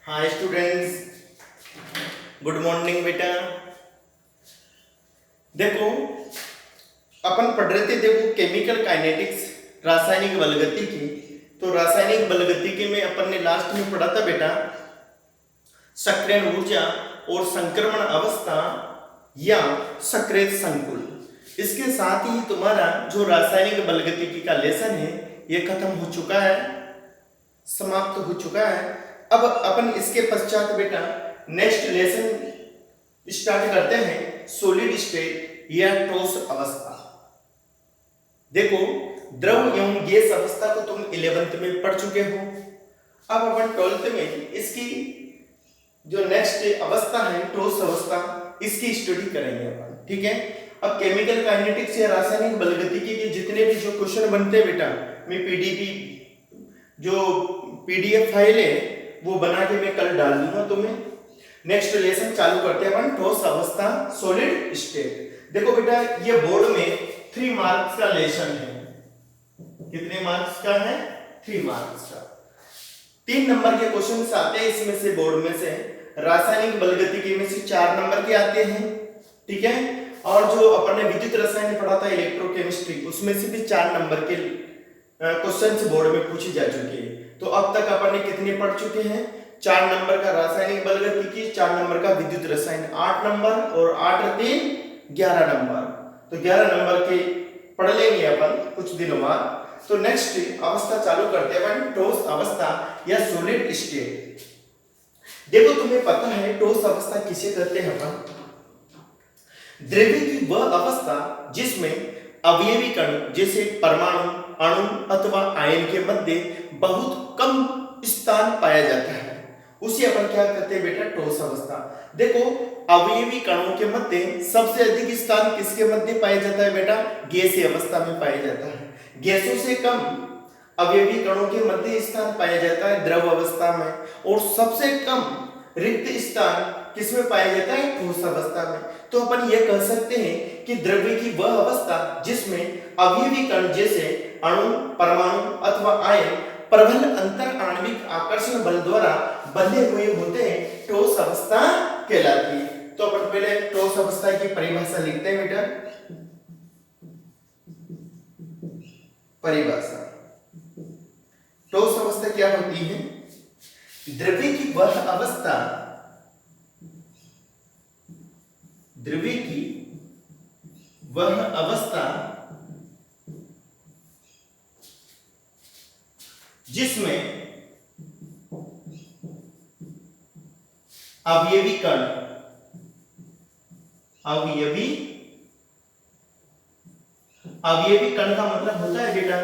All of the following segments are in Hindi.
हाय स्टूडेंट्स, गुड मॉर्निंग बेटा। देखो अपन पढ़ रहे थे, देखो केमिकल काइनेटिक्स, रासायनिक बलगतिकी। तो रासायनिक बलगतिकी में अपन ने लास्ट में पढ़ा था बेटा सक्रियण ऊर्जा और संक्रमण अवस्था या सक्रिय संकुल। इसके साथ ही तुम्हारा जो रासायनिक बलगतिकी का लेसन है ये खत्म हो चुका है, समाप्त हो चुका है। अब अपन इसके पश्चात बेटा नेक्स्ट लेसन स्टार्ट करते हैं, सॉलिड स्टेट या ठोस अवस्था। देखो द्रव एवं गैस अवस्था को तुम 11th में पढ़ चुके हो। अब अपन 12th में इसकी जो नेक्स्ट अवस्था है ठोस अवस्था, इसकी स्टडी करेंगे अपन, ठीक है। अब केमिकल काइनेटिक्स या रासायनिक बलगतिकी के जितने भी जो क्वेश्चन बनते हैं बेटा, मैं पीडीएफ फाइल है वो बना के मैं कल डाल दूंगा तुम्हें। नेक्स्ट लेसन चालू करते हैं अपन ठोस अवस्था, सॉलिड स्टेट। देखो बेटा ये बोर्ड में 3 मार्क्स का लेसन है। कितने मार्क्स का है? 3 मार्क्स का। 3 नंबर के क्वेश्चन आते हैं इसमें से, बोर्ड में से। रासायनिक बलगतिकी में से 4 नंबर के आते हैं, ठीक है। और जो अपन ने विद्युत रसायन पढ़ा था इलेक्ट्रोकेमिस्ट्री, उसमें से भी 4 नंबर के क्वेश्चन बोर्ड में पूछे जा चुके हैं। तो अब तक अपन ने कितने पढ़ चुके हैं? 4 नंबर का रासायनिक बलगतिकी, 4 नंबर का विद्युत रसायन, 8 नंबर, और 8 और 3 11 नंबर। तो 11 नंबर के पढ़ लेंगे अपन कुछ दिनों बाद। तो नेक्स्ट अवस्था चालू करते हैं अपन, ठोस अवस्था या सॉलिड स्टेट। देखो तुम्हें पता है ठोस अवस्था किसे कहते हैं अपन? द्रव्य की वह अवस्था जिसमें अवयवी कण जैसे परमाणु, अणु अथवा आयन के मध्य बहुत कम स्थान पाया जाता है, उसे अपन क्या कहते हैं बेटा? ठोस अवस्था। देखो अवयवी कणों के मध्य सबसे अधिक स्थान किसके मध्य पाया जाता है बेटा? गैसीय अवस्था में पाया जाता है। गैसों से कम अवयवी कणों के मध्य स्थान पाया जाता है द्रव अवस्था में, और सबसे कम रिक्त स्थान किसमें पाया जाता है? ठोस अवस्था में। तो अपन ये कह सकते हैं कि द्रव्य की वह अवस्था जिसमें अवयवी कण जैसे अणु, परमाणु अथवा आयन प्रबल अंतर आणविक आकर्षण बल द्वारा बंधे हुए होते हैं, ठोस अवस्था कहलाती है। तो अपन पहले ठोस अवस्था की परिभाषा लिखते हैं बेटा। परिभाषा, ठोस अवस्था क्या होती है? द्रव्य की वह अवस्था, द्रव्य की वह अवस्था जिसमें अवयवी कण, अवयवी कण का मतलब होता है बेटा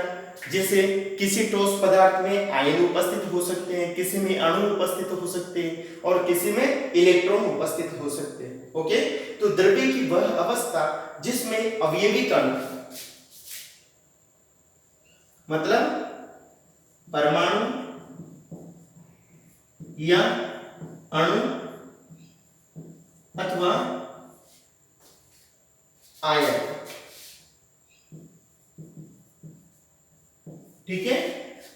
जैसे किसी ठोस पदार्थ में आयन उपस्थित हो सकते हैं, किसी में अणु उपस्थित हो सकते हैं, और किसी में इलेक्ट्रॉन उपस्थित हो सकते हैं। ओके, तो द्रव्य की वह अवस्था जिसमें अवयवी कण मतलब परमाणु या अणु अथवा आयन, ठीक है।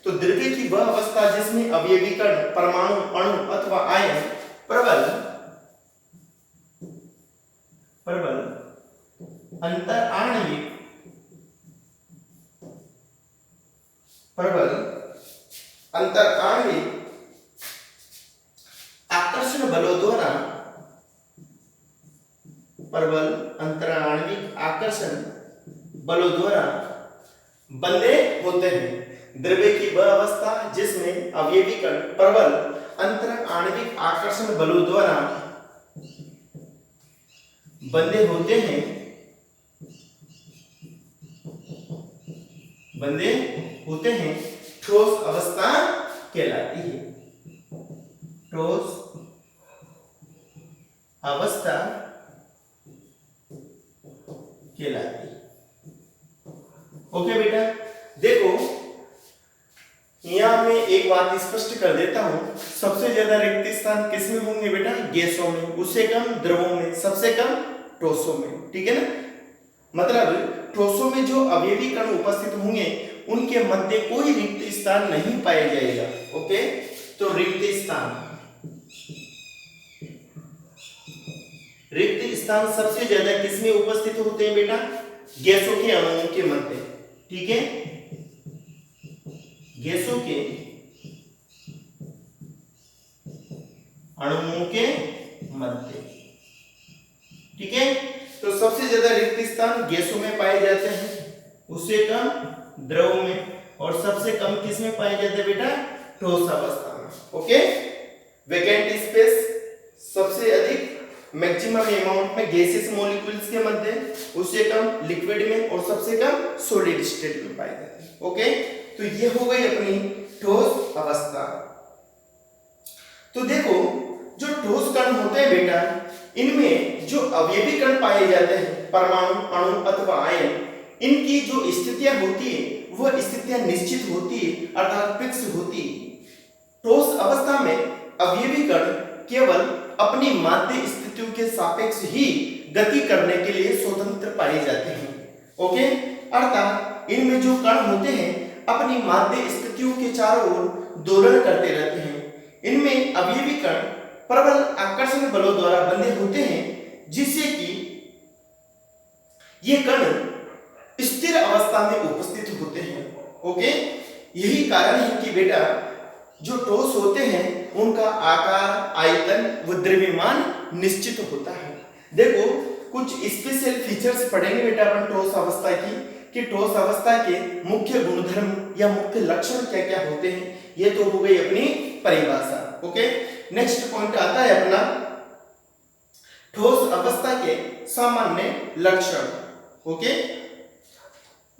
तो द्रव्य की वह अवस्था जिसमें अवयवी कण, परमाणु, अणु अथवा आयन प्रबल अंतर आणविक आकर्षण बलों द्वारा, प्रबल अंतर आणविक आकर्षण बलों द्वारा बंधे होते हैं। द्रव्य की वह अवस्था जिसमें अवयवी कण प्रबल अंतर आणविक आकर्षण बलों द्वारा बंधे होते हैं, ठोस अवस्था कहलाती है। ठोस अवस्था कहलाती है। ओके बेटा, देखो यहां मैं एक बात स्पष्ट कर देता हूं, सबसे ज्यादा रिक्त स्थान किसमें होंगे बेटा? गैसों में, उससे कम द्रवों में, सबसे कम ठोसों में, ठीक है ना। मतलब ठोसों में जो अवयवी कण उपस्थित होंगे उनके मध्य कोई रिक्त स्थान नहीं पाया जाएगा। ओके, तो रिक्त स्थान रिक्त स्थान सबसे ज्यादा किसमें उपस्थित होते हैं बेटा? गैसों के अणुओं के मध्य। ठीक है, गैसों के अणुओं के मध्य। ठीक है, तो सबसे ज्यादा रिक्त स्थान गैसों में पाए जाते हैं, उससे कम द्रव में, और सबसे कम किस में पाए जाते हैं बेटा? ठोस अवस्था में। ओके, वैकेंट स्पेस सबसे अधिक मैक्सिमम अमाउंट में गैसेस मॉलिक्यूल्स के मध्य, उससे कम लिक्विड में, और सबसे कम सॉलिड स्टेट में पाए जाते हैं। ओके, तो ये हो गई अपनी ठोस अवस्था। तो देखो, जो ठोस कण होते हैं बेटा, इनमें जो अवयवी कण पाए जाते हैं, परमाणु, अणु अथवा आयन, इनकी जो स्थितियां होती है वह स्थितियां निश्चित होती है, अर्थात फिक्स होती है। ठोस अवस्था में अवयवी कण केवल अपनी माध्य स्थितियों के सापेक्ष ही गति करने के लिए स्वतंत्र पाए जाते हैं। ओके, अर्थात इनमें जो कण होते हैं अपनी माध्य स्थितियों के चारों ओर दोलन करते रहते हैं। इनमें अवयवी कण प्रबल आकर्षण बलों द्वारा बंधे होते हैं, जिससे कि ये कण स्थिर अवस्था में उपस्थित होते हैं। ओके, यही कारण है कि बेटा जो ठोस होते हैं उनका आकार, आयतन व द्रव्यमान निश्चित होता है। देखो, कुछ स्पेशल फीचर्स पढ़ेंगे बेटा अपन ठोस अवस्था की, कि ठोस अवस्था के मुख्य गुणधर्म या मुख्य लक्षण क्या क्या होते हैं। ये तो हो गई अपनी परिभाषा। ओके, नेक्स्ट पॉइंट आता है अपना ठोस अवस्था के सामान्य लक्षण। ओके,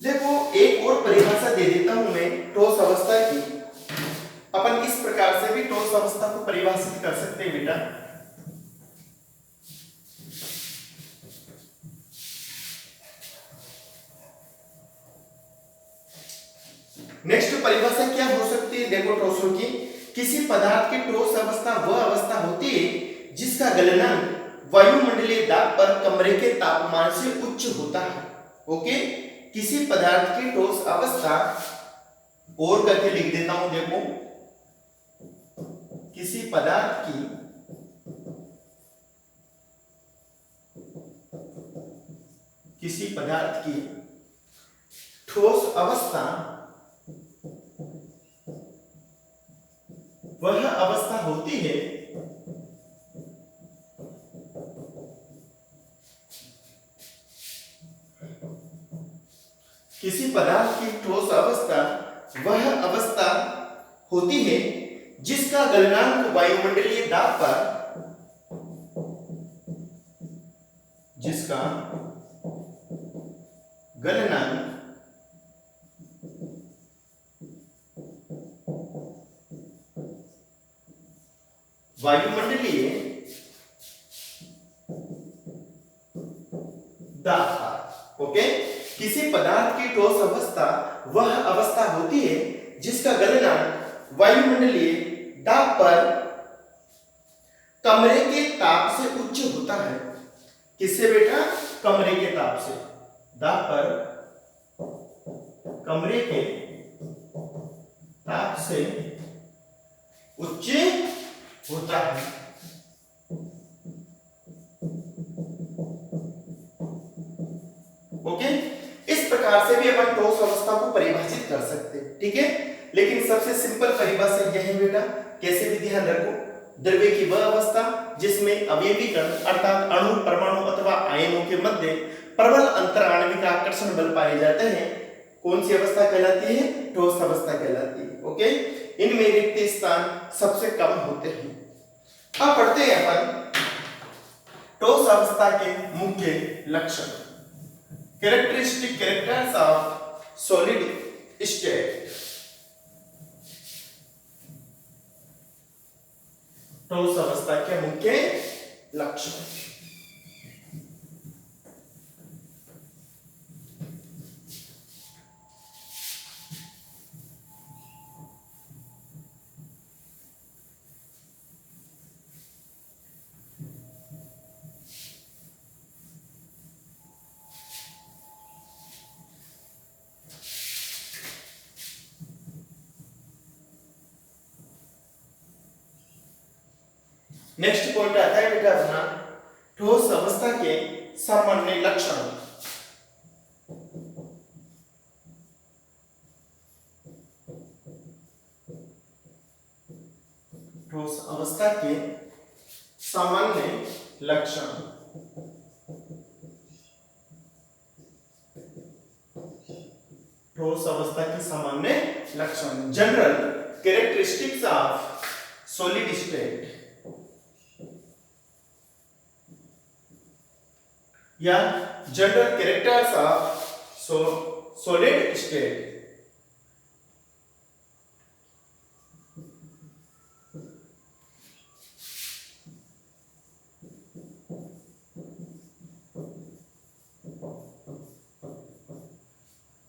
देखो एक और परिभाषा दे देता हूं मैं ठोस अवस्था की। अपन इस प्रकार से भी ठोस अवस्था को परिभाषित कर सकते हैं बेटा। नेक्स्ट परिभाषा क्या हो सकती है? देखो ठोसों की, किसी पदार्थ की ठोस अवस्था वह अवस्था होती है जिसका गलनांक वायुमंडलीय दाब पर कमरे के तापमान से उच्च होता है। ओके, किसी पदार्थ की ठोस अवस्था, और करके लिख देता हूं, देखो किसी पदार्थ की ठोस अवस्था वह अवस्था होती है किसी पदार्थ की ठोस अवस्था वह अवस्था होती है जिसका गलनांक वायुमंडलीय दाब पर वायुमंडलीय दाब पर। ओके, किसी पदार्थ की ठोस अवस्था वह अवस्था होती है जिसका गलनांक वायुमंडलीय दाब पर कमरे के ताप से उच्च होता है। किससे बेटा? कमरे के ताप से, दाब पर कमरे के ताप से उच्च होता है। ओके, इस प्रकार से भी अपन ठोस अवस्था को परिभाषित कर सकते हैं। ठीक है, लेकिन सबसे सिंपल परिभाषा यह है बेटा, कैसे भी ध्यान रखो, द्रव्य की वह अवस्था जिसमें अवयवी कण अर्थात अणु, परमाणु अथवा आयनों के मध्य प्रबल अंतर आणविक आकर्षण बल पाए जाते हैं, कौन सी अवस्था कहलाती है? ठोस अवस्था कहलाती है। ओके, इनमें रिक्त स्थान सबसे कम होते हैं। अब पढ़ते हैं अपन ठोस अवस्था के मुख्य लक्षण, characteristic characters of solid state. ठोस अवस्था के मुख्य लक्षण, नेक्स्ट पॉइंट आता है बेटा अपना ठोस अवस्था के सामान्य लक्षण। ठोस अवस्था के सामान्य लक्षण। ठोस अवस्था के सामान्य लक्षण, general characteristics of solid state या general characters of solid state.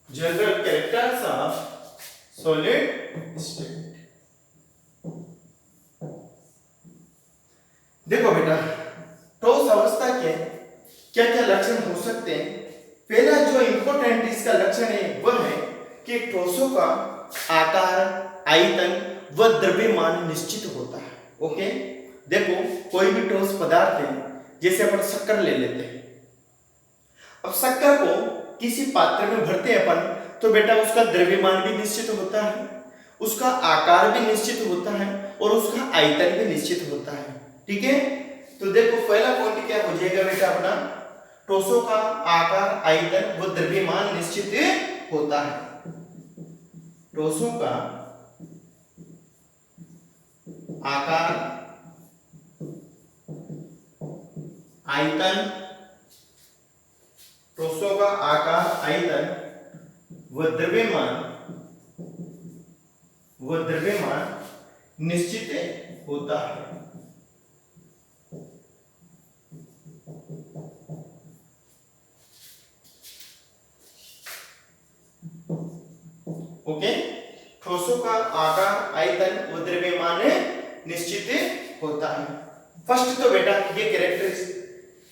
General characters of solid state. देखो बेटा, ठोस अवस्था के क्या क्या लक्षण हो सकते हैं। पहला जो इंपॉर्टेंट इसका लक्षण है वह है कि ठोसों का आकार, आयतन व द्रव्यमान निश्चित होता है। ओके, देखो कोई भी ठोस पदार्थ है, जैसे अपन शक्कर ले लेते हैं। अब शक्कर को किसी पात्र में भरते हैं अपन, तो बेटा उसका द्रव्यमान भी निश्चित होता है, उसका आकार भी निश्चित होता है और उसका आयतन भी निश्चित होता है। ठीक है, तो देखो पहला पॉइंट क्या हो जाएगा बेटा अपना, ठोसों का आकार, आयतन व द्रव्यमान निश्चित होता है। ठोसों का आकार, आयतन, ठोसों का आकार, आयतन व द्रव्यमान निश्चित होता है। ओके, ठोसों का आकार, आयतन व द्रव्यमान निश्चित होता है। फर्स्ट तो बेटा ये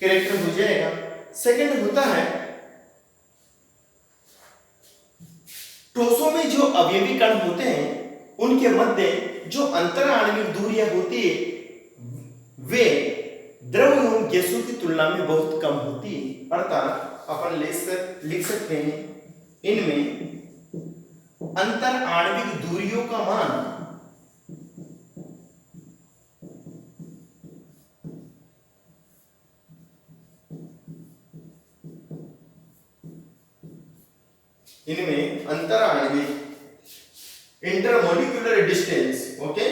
कैरेक्टर हो जाएगा। सेकंड होता है ठोसों में जो अवयवी कण होते हैं उनके मध्य जो अंतर आणविक दूरियां होती है वे द्रव एवं गैसों की तुलना में बहुत कम होती है। अर्थात अपन लिख सकते हैं इनमें अंतर आणविक दूरियों का मान अंतर आणविक इंटरमोलिक्यूलर डिस्टेंस, ओके,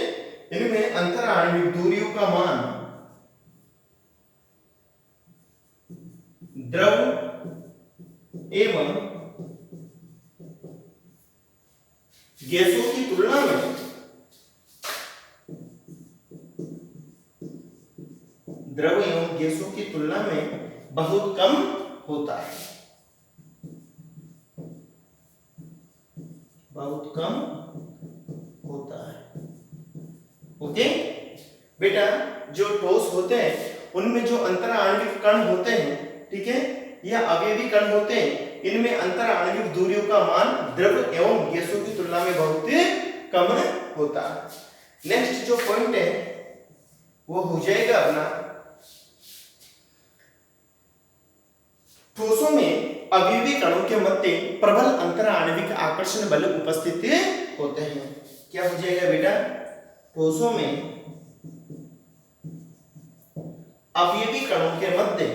इनमें अंतर आणविक दूरियों का मान द्रव एवं गैसों की तुलना में बहुत कम होता है, बहुत कम होता है। ओके बेटा, जो ठोस होते हैं उनमें जो अंतर आणविक कण होते हैं, ठीक है, या अवयवी कण होते हैं, इनमें अंतर आणविक दूरियों का मान द्रव एवं गैसों की तुलना में बहुत कम होता है। नेक्स्ट जो पॉइंट है वो हो जाएगा अपना, ठोसों में अवयवी कणों के मध्य प्रबल अंतर आणविक आकर्षण बल उपस्थित होते हैं। क्या हो जाएगा बेटा, ठोसों में अवयवी कणों के मध्य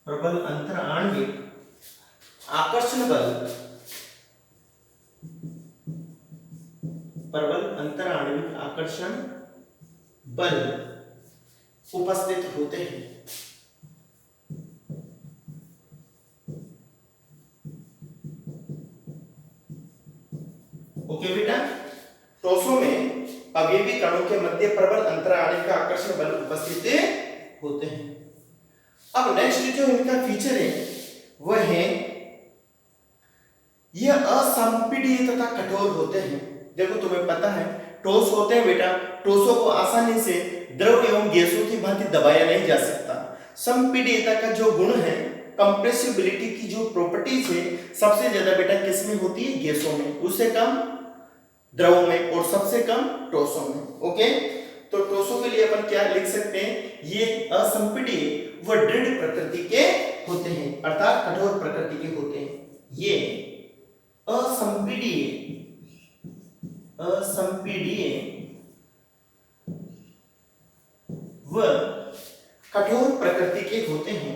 प्रबल अंतर आणविक आकर्षण बल, प्रबल अंतर आणविक आकर्षण बल उपस्थित होते हैं। ओके बेटा, ठोसों में अवयवी कणों के मध्य प्रबल अंतर आणविक आकर्षण बल उपस्थित होते हैं। अब नेक्स्ट जो इनका फीचर है वह है यह असंपीड्य तथा कठोर होते हैं। देखो तुम्हें पता है ठोस होते हैं बेटा, ठोसों को आसानी से द्रव एवं गैसों की भांति दबाया नहीं जा सकता। संपीड्यता का जो गुण है, कंप्रेसिबिलिटी की जो प्रॉपर्टीज है, सबसे ज्यादा बेटा किसमें होती है? गैसों में, उससे कम द्रवों में और सबसे कम ठोसों में। ओके, तो ठोसों के लिए अपन क्या लिख सकते हैं? ये असंपीड्य व दृढ़ प्रकृति के होते हैं, अर्थात कठोर प्रकृति के होते हैं। ये असंपीड्य व कठोर प्रकृति के होते हैं,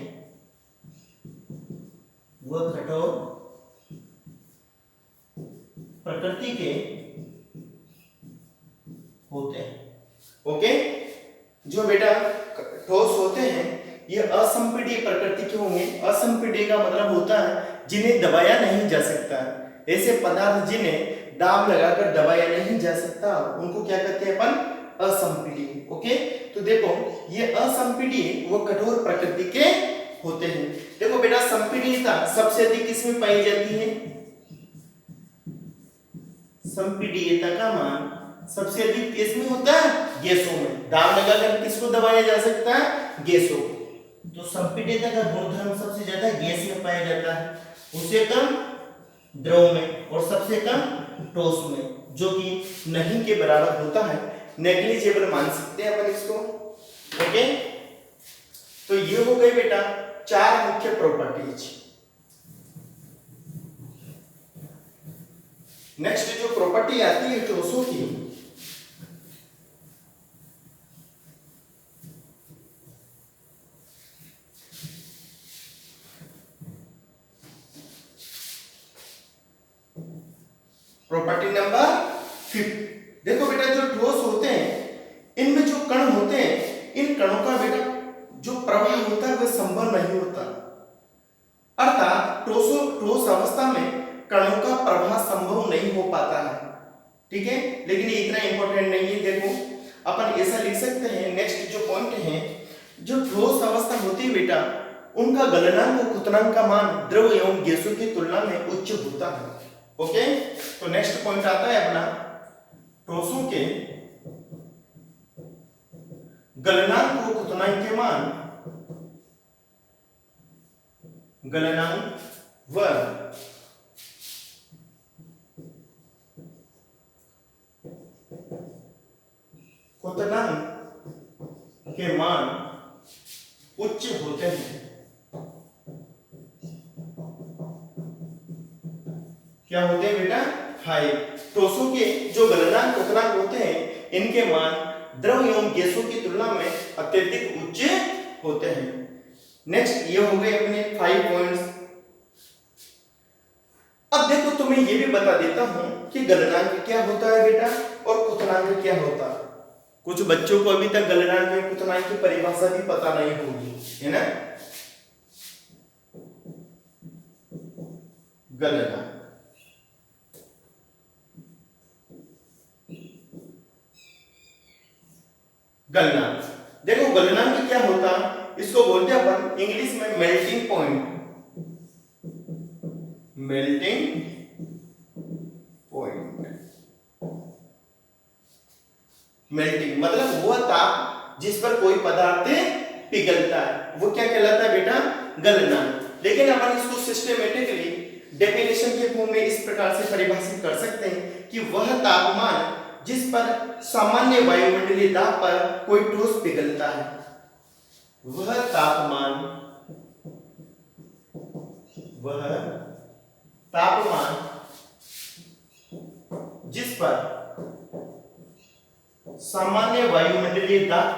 वह कठोर प्रकृति के होते हैं। ओके, जो बेटा ठोस होते हैं ये असंपीड्य प्रकृति के होंगे। असंपीड्य का मतलब होता है जिन्हें दबाया नहीं जा सकता। ऐसे पदार्थ जिन्हें दाब लगाकर दबाया नहीं जा सकता उनको क्या कहते हैं अपन? असंपीड्य। ओके, तो देखो ये असंपीड्य वो कठोर प्रकृति के होते हैं। देखो बेटा संपीड्यता सबसे अधिक किसमें पाई जाती है? संपीड्यता का मान सबसे अधिक किसमें होता है? गैसों में। दाब लगाकर किसको दबाया जा सकता है? गैसों को। तो संपीड्यता का गुणधर्म सबसे ज्यादा गैस में पाया जाता है, उससे कम द्रव में और सबसे कम ठोस में, जो कि नहीं के बराबर होता है। नेग्लिजिबल मान सकते हैं अपन इसको। ओके, तो ये हो गए बेटा चार मुख्य प्रॉपर्टीज। नेक्स्ट जो प्रॉपर्टी आती है ठोसों की, प्रॉपर्टी नंबर 5। देखो बेटा जो ठोस होते हैं इनमें जो कण होते हैं, इन कणों का बेटा जो प्रवाह होता है वह संभव नहीं होता। अर्थात ठोस अवस्था में कणों का प्रवाह संभव नहीं हो पाता है। ठीक है, लेकिन ये इतना इंपॉर्टेंट नहीं है। देखो अपन ऐसा लिख सकते हैं, नेक्स्ट जो पॉइंट है, जो ठोस अवस्था होती है बेटा उनका गलनांक और क्वथनांक का मान द्रव एवं गैसों की तुलना में उच्च होता है। ओके, तो नेक्स्ट पॉइंट आता है अपना ठोसों के गलनांक और क्वथनांक के मान, गलनांक व क्वथनांक के मान उच्च होते हैं। क्या होते हैं बेटा? हाई। ठोसों के जो गलनांक क्वथनांक होते हैं इनके मान द्रव एवं गैसों की तुलना में अत्यधिक उच्च होते हैं। नेक्स्ट ये हो गए अपने 5 पॉइंट्स। अब देखो तुम्हें ये भी बता देता हूं कि गलनांक क्या होता है बेटा और क्वथनांक क्या होता है। कुछ बच्चों को अभी तक गलनांक और क्वथनांक की परिभाषा भी पता नहीं होगी, है ना? गलनांक, गलनांक देखो गलनांक क्या होता, इसको बोलते हैं अपन इंग्लिश में melting point. Melting point, melting मतलब वह ताप जिस पर कोई पदार्थ पिघलता है, वो क्या कहलाता है बेटा? गलनांक। लेकिन अपन इसको सिस्टमेटिकली डेफिनेशन के फॉर्म में इस प्रकार से परिभाषित कर सकते हैं कि वह तापमान जिस पर सामान्य वायुमंडलीय दाब पर कोई ठोस पिघलता है, वह तापमान जिस पर सामान्य वायुमंडलीय दाब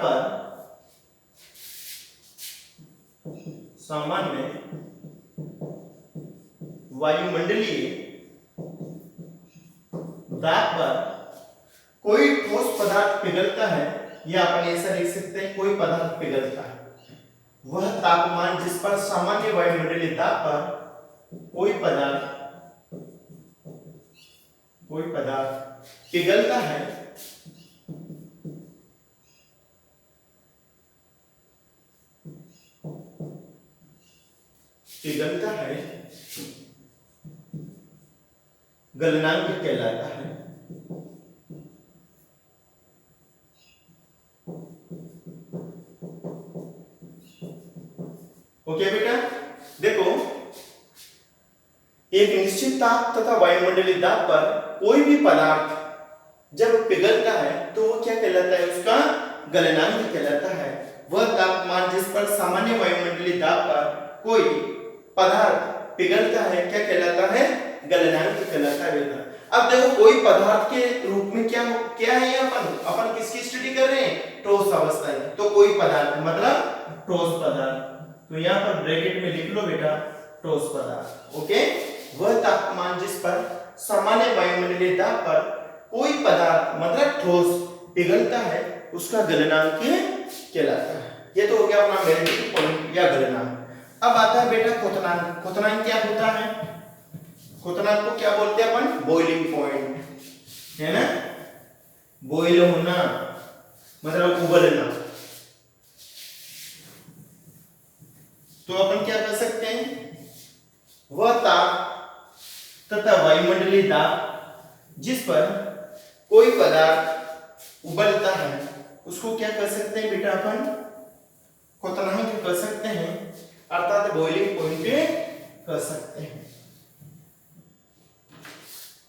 पर कोई ठोस पदार्थ पिघलता है, या अपन ऐसा लिख सकते हैं कोई पदार्थ पिघलता है, वह तापमान जिस पर सामान्य वायुमंडलीय दाब पर कोई पदार्थ पिघलता है, गलनांक कहलाता है। ओके बेटा, देखो एक निश्चित ताप तथा वायुमंडलीय दाब पर कोई भी पदार्थ जब पिघलता है तो वो क्या कहलाता है, उसका गलनांक कहलाता है। वह तापमान जिस पर सामान्य वायुमंडलीय दाब पर कोई पदार्थ पिघलता है क्या कहलाता है, गलनांक कहलाता है बेटा। अब देखो कोई पदार्थ के रूप में क्या है, अपन किसकी स्टडी कर रहे हैं, ठोस अवस्था है। तो कोई पदार्थ मतलब ठोस पदार्थ, तो यहाँ पर ब्रैकेट में लिख लो बेटा ठोस पदार्थ। ओके, वह तापमान जिस पर सामान्य वायुमंडलीय दाब पर कोई पदार्थ मतलब ठोस पिघलता है उसका गलनांक कहलाता है। ये तो हो गया अपना मेल्टिंग पॉइंट या गलनांक। अब आता है बेटा क्वथनांक। क्वथनांक क्या होता है, क्वथनांक को क्या बोलते हैं अपन, बॉइलिंग पॉइंट, है ना, बॉइल होना मतलब उबलना। तो अपन क्या कर सकते हैं, वह ताप तथा वायुमंडलीय दाब जिस पर कोई पदार्थ उबलता है उसको क्या कर सकते हैं बेटा, अपन क्वथनांक कर सकते हैं, अर्थात बॉइलिंग पॉइंट कर सकते हैं।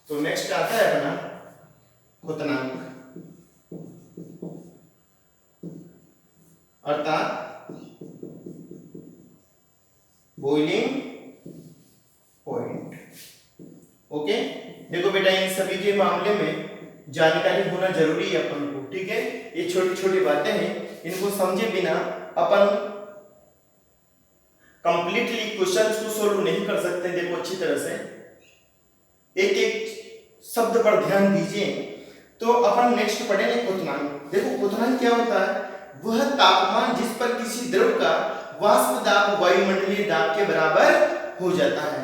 तो नेक्स्ट आता है अपना क्वथनांक, अर्थात बॉइलिंग पॉइंट। ओके, देखो बेटा इन सभी के मामले में जानकारी होना जरूरी है अपन को, ठीक है। ये छोटी छोटी बातें हैं, इनको समझे बिना अपन कंप्लीटली क्वेश्चंस को सोल्व नहीं कर सकते। देखो अच्छी तरह से एक एक शब्द पर ध्यान दीजिए। तो अपन नेक्स्ट पढ़ेंगे क्वथनांक। देखो क्वथनांक क्या होता है, वह तापमान जिस पर किसी द्रव का वाष्प दाब वायुमंडलीय दाब के बराबर हो जाता है।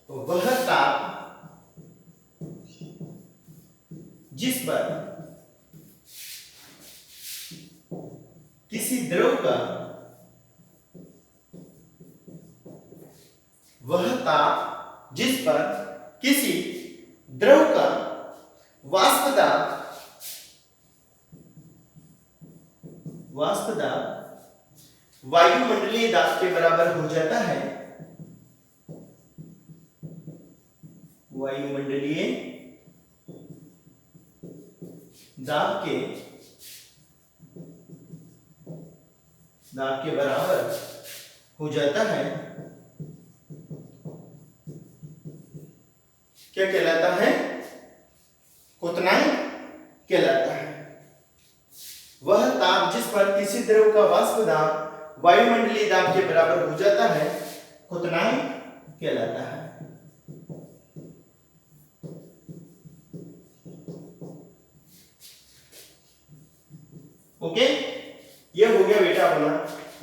तो वह ताप जिस पर किसी द्रव का वह ताप जिस पर किसी द्रव का वाष्प दाब वायुमंडलीय दाब के बराबर हो जाता है, वायुमंडलीय दाब के बराबर हो जाता है, क्या कहलाता है, क्वथनांक कहलाता है। वह ताप जिस पर किसी द्रव का वाष्प दाब वायुमंडलीय दाब के बराबर हो जाता है क्वथनांक कहलाता है। ओके, ये हो गया बेटा अपना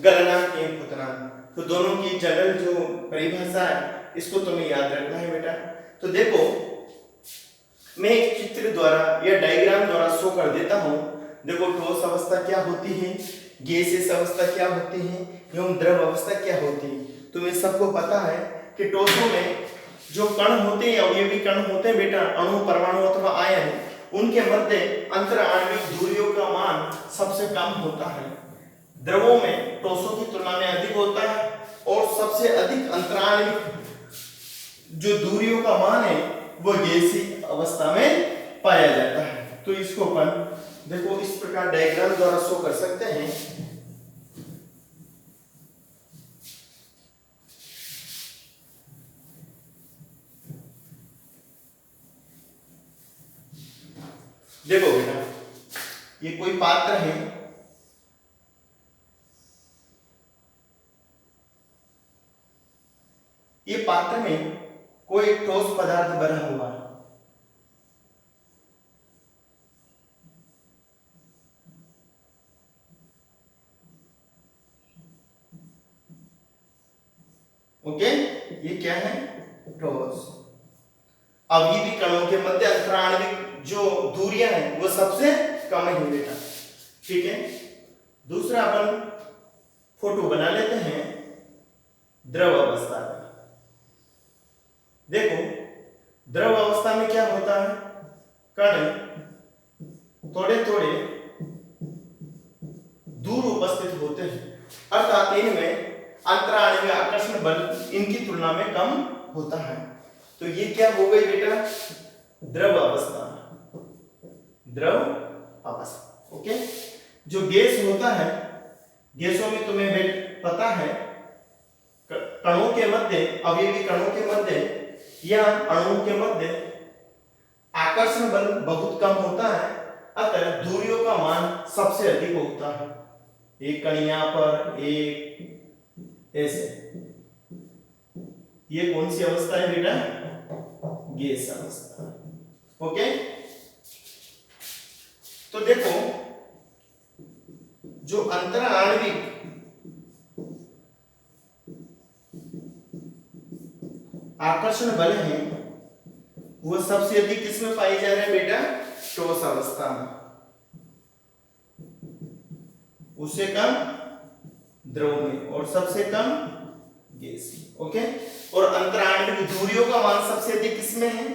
गलनांक एवं क्वथनांक। तो दोनों की जनरल जो परिभाषा है इसको तुम्हें याद रखना है बेटा। तो देखो मैं एक चित्र द्वारा या डायग्राम द्वारा शो कर देता हूं। देखो ठोस अवस्था क्या होती है, गैसियस अवस्था क्या होती है एवं द्रव अवस्था क्या होती है। तुम्हें सबको पता है कि ठोसों में जो कण होते हैं, अवयवी कण होते हैं बेटा, अणु परमाणु अथवा आयन, उनके मध्य अंतर आणविक दूरियों का मान सबसे कम होता है। द्रवों में ठोसों की तुलना में अधिक होता है और सबसे अधिक अंतराणविक जो दूरियों का मान है वो गैसीय अवस्था में पाया जाता है। तो इसको अपन देखो इस प्रकार डायग्राम द्वारा शो कर सकते हैं। देखो बेटा ये कोई पात्र है, ये पात्र में कोई ठोस पदार्थ भरा हुआ है। ओके, ये क्या है, ठोस। अवयवी कणों के मध्य अंतराणविक जो दूरियां हैं वो सबसे कम है बेटा, ठीक है। दूसरा अपन फोटो बना लेते हैं द्रव अवस्था का। देखो द्रव अवस्था में क्या होता है, कण थोड़े थोड़े दूर उपस्थित होते हैं, अर्थात इनमें अंतराणवीय आकर्षण बल इनकी तुलना में कम होता है। तो ये क्या हो गई बेटा, द्रव अवस्था, द्रव अवस्था। ओके, जो गैस होता है, गैसों में तुम्हें पता है कणों के मध्य, अवयवी कणों के मध्य या अणुओं के मध्य आकर्षण बल बहुत कम होता है, अतः दूरियों का मान सबसे अधिक होता है। एक कण यहाँ पर, एक ऐसे, ये कौन सी अवस्था है बेटा, गैस अवस्था। ओके, तो देखो जो अंतराण्विक आकर्षण बल है वो सबसे अधिक किसमें पाई जा रहे हैं बेटा, ठोस अवस्था में, उससे कम द्रव में और सबसे कम गैस। ओके, और अंतराण्विक दूरियों का मान सबसे अधिक किसमें है,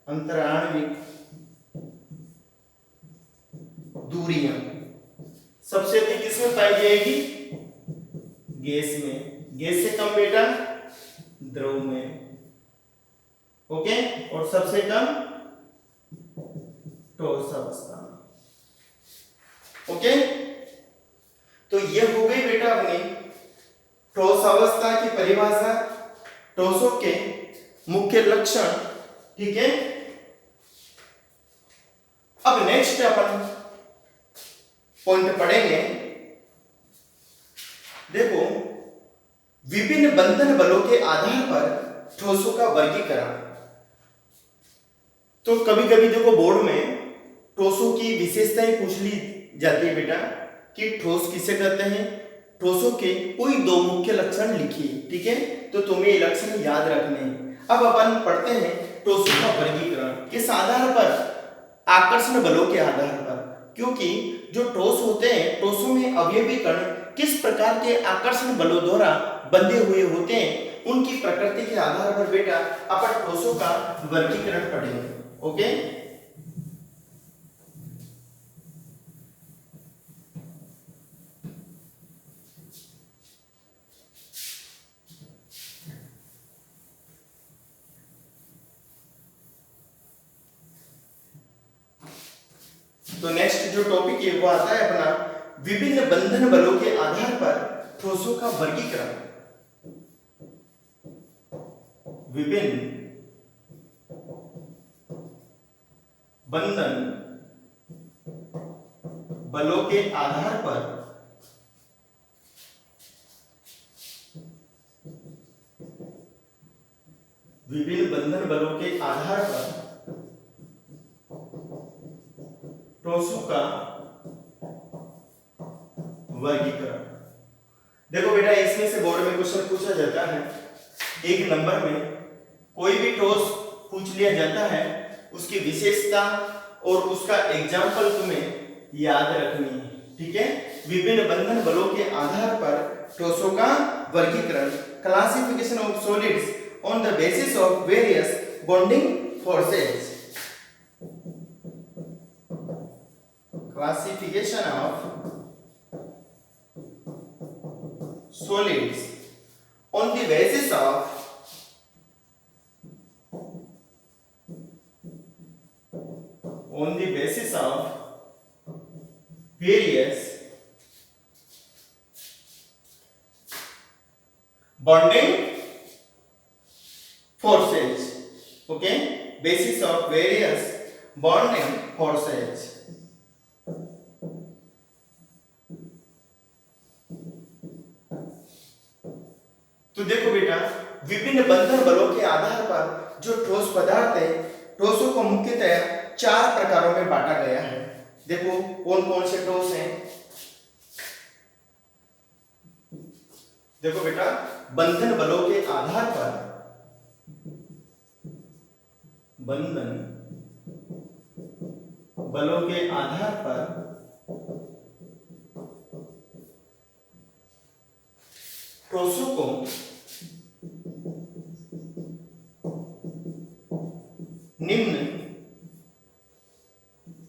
अंतराण्विक दूरियां सबसे अधिक किसमें पाई जाएगी, गैस में, गैस से कम बेटा द्रव में। ओके, और सबसे कम ठोस अवस्था में। ओके, तो ये हो गई बेटा अपनी ठोस अवस्था की परिभाषा, ठोसों के मुख्य लक्षण। ठीक है, अब नेक्स्ट अपन पॉइंट पढ़ेंगे। देखो, विभिन्न बंधन बलों के आधार पर ठोसों का वर्गीकरण। तो कभी कभी देखो बोर्ड में ठोसों की विशेषताएं पूछ ली जाती है बेटा कि ठोस किसे कहते हैं, ठोसों के कोई दो मुख्य लक्षण लिखिए। ठीक है, तो तुम्हें ये लक्षण याद रखने हैं। अब अपन पढ़ते हैं ठोसों का वर्गीकरण किस आधार पर, आकर्षण बलों के आधार पर, क्योंकि जो ठोस होते हैं, ठोसों में अवयवी कण किस प्रकार के आकर्षण बलों द्वारा बंधे हुए होते हैं, उनकी प्रकृति के आधार पर बेटा अपन ठोसों का वर्गीकरण पढ़ेंगे। ओके, तो नेक्स्ट जो टॉपिक है वो आता है अपना विभिन्न बंधन बलों के आधार पर ठोसों का वर्गीकरण। विभिन्न बंधन बलों के आधार पर विभिन्न बंधन बलों के आधार पर ठोसों का वर्गीकरण। देखो बेटा, इसमें से बोर्ड में क्वेश्चन पूछा जाता है, एक नंबर में कोई भी ठोस पूछ लिया जाता है, उसकी विशेषता और उसका एग्जाम्पल तुम्हें याद रखनी है। ठीक है, विभिन्न बंधन बलों के आधार पर ठोसों का वर्गीकरण, classification of solids on the basis of various bonding forces, classification of solids on the basis of various bonding forces. Okay, basis of various bonding forces. तो देखो बेटा, विभिन्न बंधन बलों के आधार पर जो ठोस पदार्थ है, ठोसों को मुख्यतः चार प्रकारों में बांटा गया है। देखो कौन कौन से ठोस हैं। देखो बेटा, बंधन बलों के आधार पर, बंधन बलों के आधार पर ठोसों को निम्न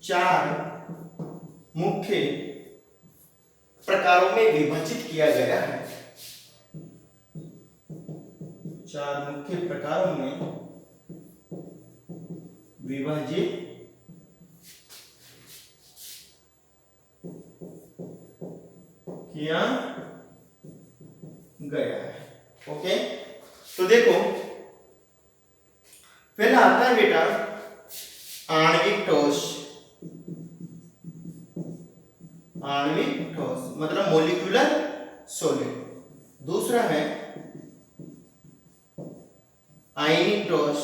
चार मुख्य प्रकारों में विभाजित किया गया है। 4 मुख्य प्रकारों में विभाजित किया गया है। ओके, तो देखो पहला आता है बेटा आणविक ठोस। आणविक ठोस मतलब मोलिकुलर सॉलिड। दूसरा है आयनिक ठोस।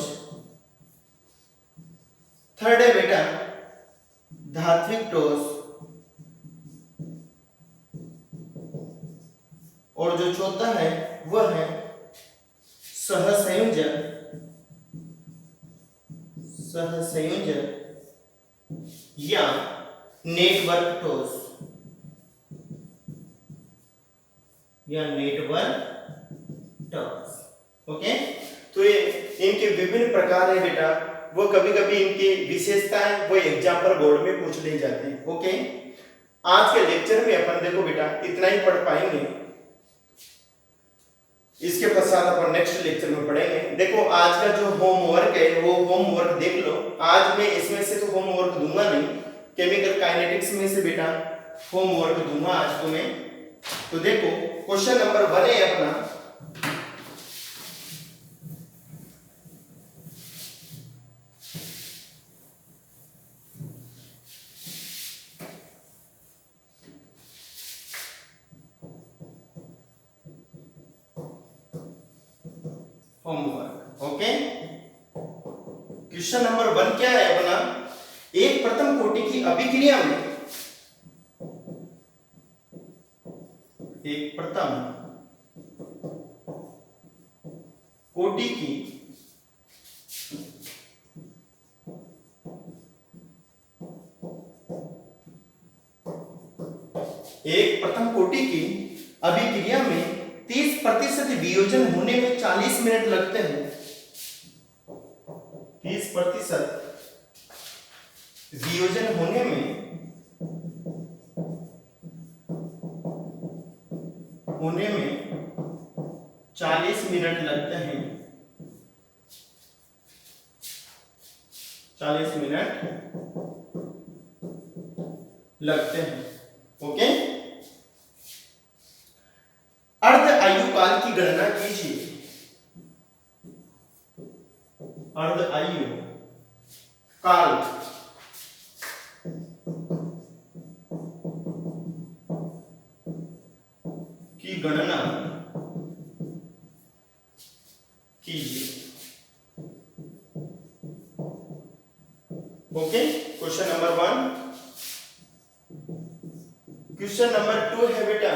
थर्ड है बेटा धात्विक ठोस। और जो चौथा है वह है सहसंयोजक। सहसंयोजक या नेटवर्क ठोस या नेटवर्क ठोस। ओके, तो ये इनके विभिन्न प्रकार है बेटा। वो कभी कभी इनकी विशेषताएं वो एग्जाम पर बोर्ड में पूछ ले जाते हैं। ओके, आज के लेक्चर में अपन देखो बेटा इतना ही पढ़ पाएंगे। इसके पश्चात अपन नेक्स्ट लेक्चर में पढ़ेंगे। देखो आज का जो होमवर्क है वो होमवर्क देख लो। आज मैं इसमें से तो होमवर्क दूंगा नहीं, केमिकल काइनेटिक्स में से बेटा होमवर्क दूंगा आज तुम्हें। तो देखो क्वेश्चन नंबर 1 है अपना, होमवर्क। ओके, क्वेश्चन नंबर 1 क्या है अपना, एक प्रथम कोटि की अभिक्रिया में एक प्रथम कोटि की अभिक्रिया में 30% वियोजन होने में 40 मिनट लगते हैं। 30% वियोजन होने में 40 मिनट लगते हैं। 40 मिनट लगते हैं। ओके, अर्ध आयु काल की गणना कीजिए। अर्ध आयु काल की गणना कीजिए। Okay, question number 1। Question number 2 है बेटा,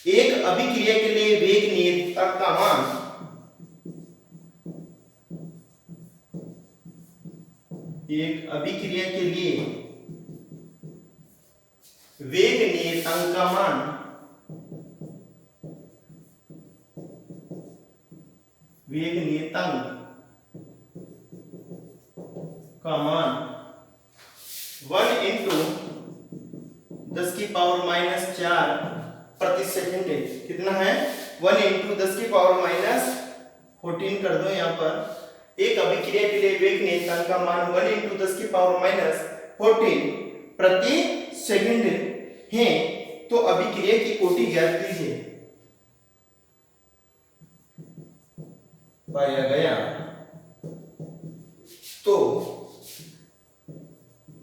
एक अभिक्रिया के लिए वेग नियतांक का मान एक अभिक्रिया के लिए वेग नियतांक का मान वेग नियतांक का मान 1 × 10⁻⁴ प्रति सेकंड है। कितना है? 1 × 10⁻14 कर दो यहाँ पर। एक अभिक्रिया के लिए वेग नियतांक का मान 1 × 10⁻14 प्रति सेकंड है। तो अभिक्रिया की कोटि ज्ञात कीजिए। पाया गया तो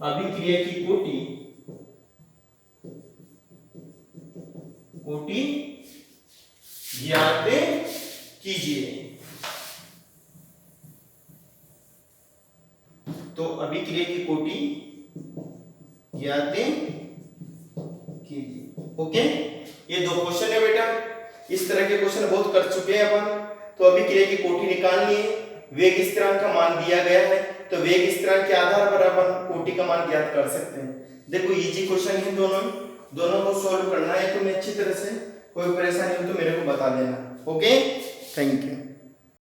अभिक्रिया की कोटि ज्ञात कीजिए। तो अभिक्रिया की कोटि ज्ञात कीजिए। ओके, ये 2 क्वेश्चन है बेटा। इस तरह के क्वेश्चन बहुत कर चुके हैं अपन। तो अभिक्रिया की कोटि निकालनी है। वेग स्थिरांक का मान दिया गया है, तो वेग स्थिरांक के आधार पर अपन कोटि का मान ज्ञात कर सकते हैं। देखो इजी क्वेश्चन है, दोनों को सॉल्व करना है तुम्हें अच्छी तरह से। कोई परेशानी हो तो मेरे को बता देना। Okay, thank you.